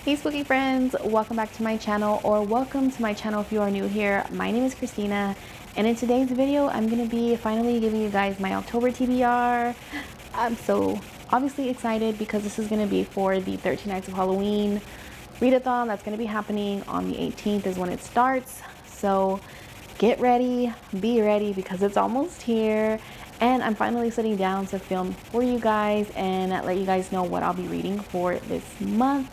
Hey spooky friends, welcome back to my channel, or welcome to my channel if you are new here. My name is Christina, and in today's video I'm going to be finally giving you guys my October TBR. I'm so obviously excited because this is going to be for the 13 Nights of Halloween readathon that's going to be happening on the 18th is when it starts. So get ready, be ready, because it's almost here, and I'm finally sitting down to film for you guys and let you guys know what I'll be reading for this month,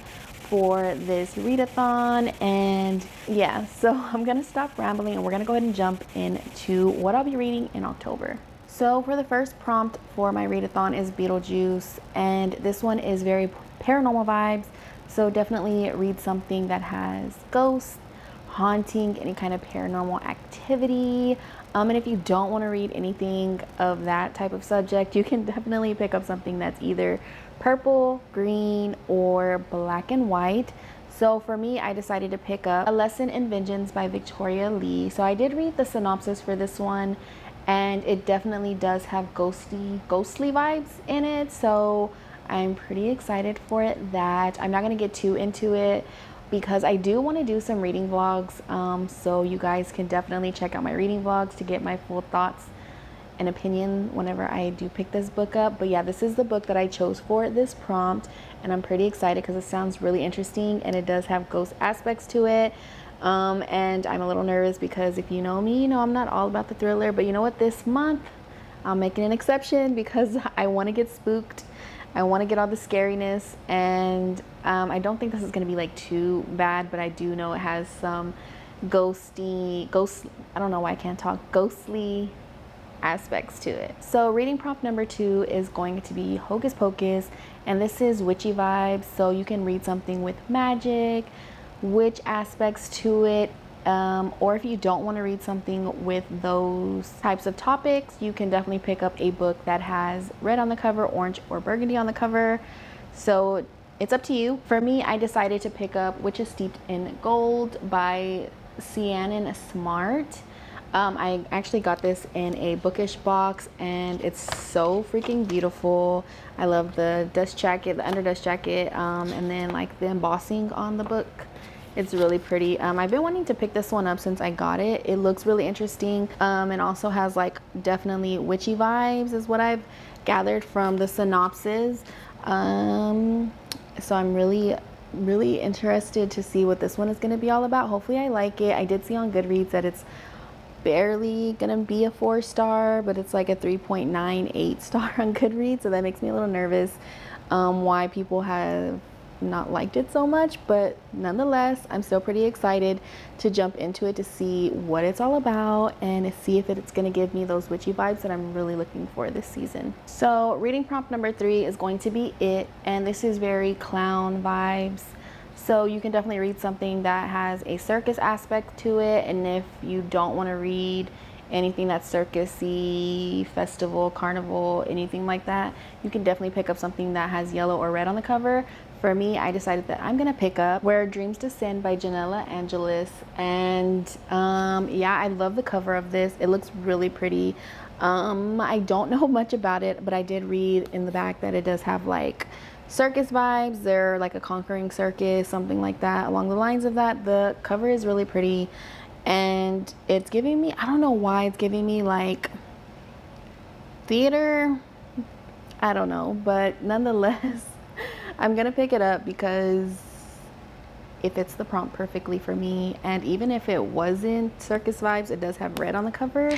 for this readathon. And yeah, so I'm gonna stop rambling and we're gonna go ahead and jump into what I'll be reading in October. So for the first prompt for my readathon is Beetlejuice, and this one is very paranormal vibes, so definitely read something that has ghosts, haunting, any kind of paranormal activity. And if you don't want to read anything of that type of subject, you can definitely pick up something that's either purple, green, or black and white. So for me, I decided to pick up A Lesson in Vengeance by Victoria Lee. So I did read the synopsis for this one, and it definitely does have ghostly vibes in it. So I'm pretty excited for it. I'm not going to get too into it because I do want to do some reading vlogs, so you guys can definitely check out my reading vlogs to get my full thoughts and opinion whenever I do pick this book up. But yeah, this is the book that I chose for this prompt, and I'm pretty excited because it sounds really interesting and it does have ghost aspects to it. And I'm a little nervous because if you know me, you know I'm not all about the thriller, but you know what, this month I'm making an exception because I want to get spooked. I want to get all the scariness, and I don't think this is going to be like too bad, but I do know it has some ghostly aspects to it. So reading prompt number 2 is going to be Hocus Pocus, and this is witchy vibes, so you can read something with magic, witch aspects to it. Or if you don't want to read something with those types of topics, you can definitely pick up a book that has red on the cover, orange, or burgundy on the cover. So it's up to you. For me, I decided to pick up Witches Steeped in Gold by Sienna Smart. I actually got this in a bookish box, and it's so freaking beautiful. I love the dust jacket, the under dust jacket, and then like the embossing on the book. It's really pretty. I've been wanting to pick this one up since I got it. It looks really interesting, and also has like definitely witchy vibes is what I've gathered from the synopsis. So I'm really interested to see what this one is going to be all about. Hopefully I like it. I did see on Goodreads that it's barely gonna be a 4-star, but it's like a 3.98 star on Goodreads, so that makes me a little nervous why people have not liked it so much. But nonetheless, I'm still pretty excited to jump into it to see what it's all about and see if it's going to give me those witchy vibes that I'm really looking for this season. So reading prompt number 3 is going to be It, and this is very clown vibes, so you can definitely read something that has a circus aspect to it. And if you don't want to read anything that's circusy, festival, carnival, anything like that, you can definitely pick up something that has yellow or red on the cover. For me, I decided that I'm gonna pick up Where Dreams Descend by Janella Angelis, and yeah, I love the cover of this. It looks really pretty. I don't know much about it, but I did read in the back that it does have like circus vibes. They're like a conquering circus, something like that, along the lines of that. The cover is really pretty, and it's giving me, I don't know why it's giving me like theater, I don't know, but nonetheless I'm gonna pick it up because it fits the prompt perfectly for me. And even if it wasn't circus vibes, it does have red on the cover,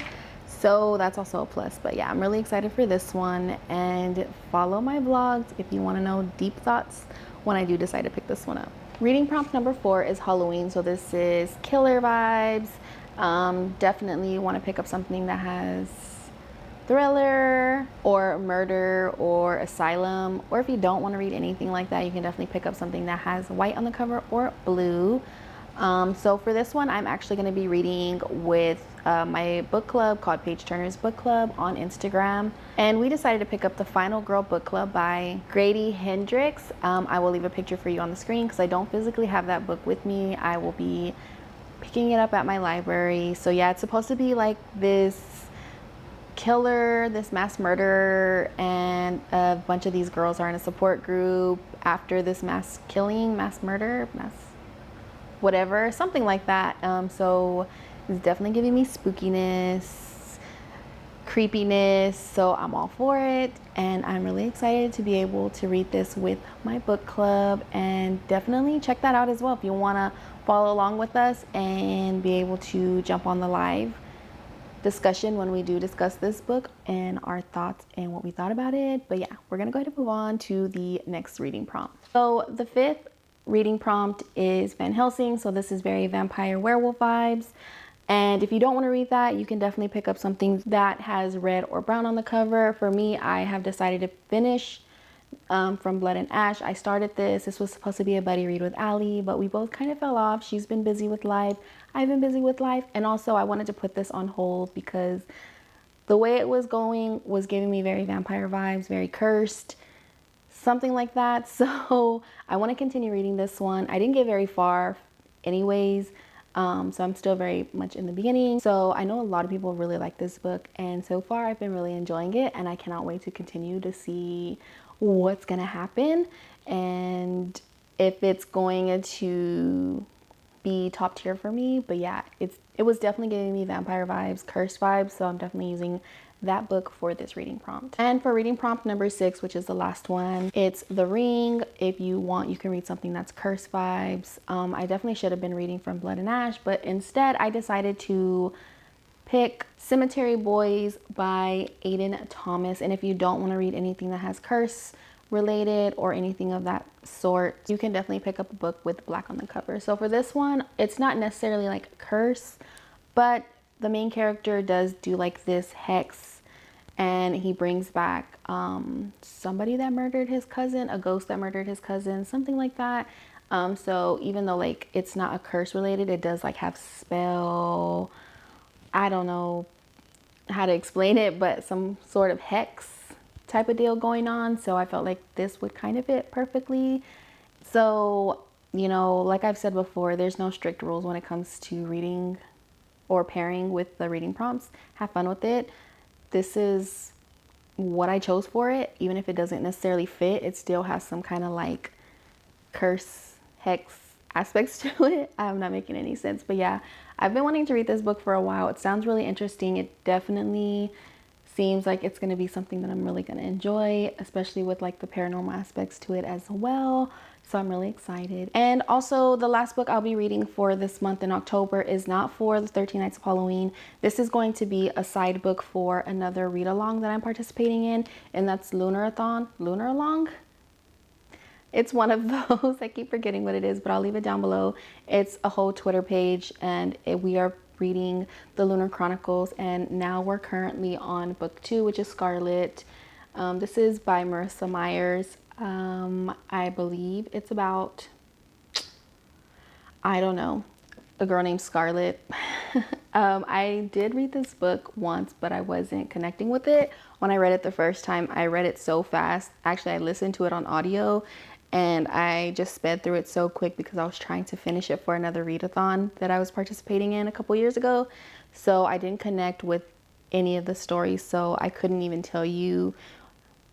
so that's also a plus. But yeah, I'm really excited for this one, and follow my vlogs if you want to know deep thoughts when I do decide to pick this one up. Reading prompt number 4 is Halloween, so this is killer vibes. Definitely want to pick up something that has thriller or murder or asylum, or if you don't want to read anything like that, you can definitely pick up something that has white on the cover or blue. So for this one, I'm actually going to be reading with my book club called Page Turner's Book Club on Instagram, and we decided to pick up The Final Girl Book Club by Grady Hendrix. I will leave a picture for you on the screen because I don't physically have that book with me. I will be picking it up at my library. So yeah, it's supposed to be like this killer, this mass murderer, and a bunch of these girls are in a support group after this mass killing, mass murder, mass whatever, something like that. So it's definitely giving me spookiness, creepiness, so I'm all for it, and I'm really excited to be able to read this with my book club. And definitely check that out as well if you want to follow along with us and be able to jump on the live discussion when we do discuss this book and our thoughts and what we thought about it. But yeah, we're gonna go ahead and move on to the next reading prompt. So the 5th reading prompt is Van Helsing, so this is very vampire werewolf vibes. And if you don't want to read that, you can definitely pick up something that has red or brown on the cover. For me, I have decided to finish From Blood and Ash. I started this. This was supposed to be a buddy read with Allie, but we both kind of fell off. She's been busy with life. I've been busy with life. And also I wanted to put this on hold because the way it was going was giving me very vampire vibes, very cursed, something like that. So I want to continue reading this one. I didn't get very far anyways. So I'm still very much in the beginning. So I know a lot of people really like this book, and so far I've been really enjoying it, and I cannot wait to continue to see what's gonna happen and if it's going to be top tier for me. But yeah, it was definitely giving me vampire vibes, cursed vibes, so I'm definitely using that book for this reading prompt. And for reading prompt number 6, which is the last one, it's The Ring. If you want, you can read something that's cursed vibes. I definitely should have been reading From Blood and Ash, but instead I decided to pick Cemetery Boys by Aiden Thomas. And if you don't want to read anything that has curse related or anything of that sort, you can definitely pick up a book with black on the cover. So for this one, it's not necessarily like curse, but the main character does do like this hex, and he brings back somebody that murdered his cousin, a ghost that murdered his cousin, something like that. So even though like it's not a curse related, it does like have spell, I don't know how to explain it, but some sort of hex type of deal going on. So I felt like this would kind of fit perfectly. So, you know, like I've said before, there's no strict rules when it comes to reading or pairing with the reading prompts. Have fun with it. This is what I chose for it. Even if it doesn't necessarily fit, it still has some kind of like curse, hex aspects to it. I'm not making any sense, but yeah, I've been wanting to read this book for a while. It sounds really interesting. It definitely seems like it's going to be something that I'm really going to enjoy, especially with like the paranormal aspects to it as well. So I'm really excited. And also the last book I'll be reading for this month in October is not for the 13 Nights of Halloween. This is going to be a side book for another read along that I'm participating in, and that's Lunar Along. It's one of those. I keep forgetting what it is, but I'll leave it down below. It's a whole Twitter page, and we are reading the Lunar Chronicles, and now we're currently on book 2, which is Scarlett. This is by Marissa Myers. I believe it's about, I don't know, a girl named Scarlett. I did read this book once, but I wasn't connecting with it. When I read it the first time, I read it so fast. Actually, I listened to it on audio, and I just sped through it so quick because I was trying to finish it for another readathon that I was participating in a couple years ago. So I didn't connect with any of the stories, so I couldn't even tell you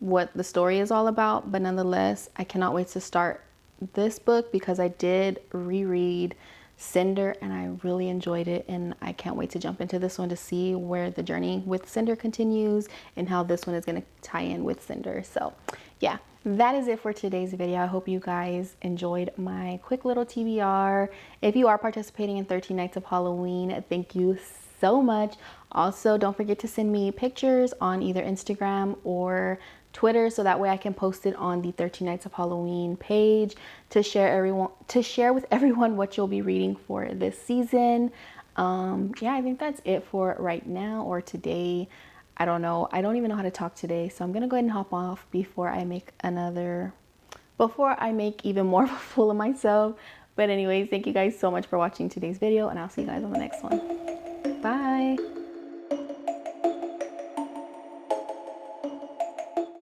what the story is all about. But nonetheless, I cannot wait to start this book because I did reread Cinder and I really enjoyed it, and I can't wait to jump into this one to see where the journey with Cinder continues and how this one is going to tie in with Cinder. So yeah, that is it for today's video. I hope you guys enjoyed my quick little TBR. If you are participating in 13 Nights of Halloween, thank you so much. Also, don't forget to send me pictures on either Instagram or Twitter, so that way I can post it on the 13 Nights of Halloween page to share with everyone what you'll be reading for this season. Yeah, I think that's it for right now or today. I don't know. I don't even know how to talk today, so I'm gonna go ahead and hop off before I make even more of a fool of myself. But anyways, thank you guys so much for watching today's video, and I'll see you guys on the next one. Bye.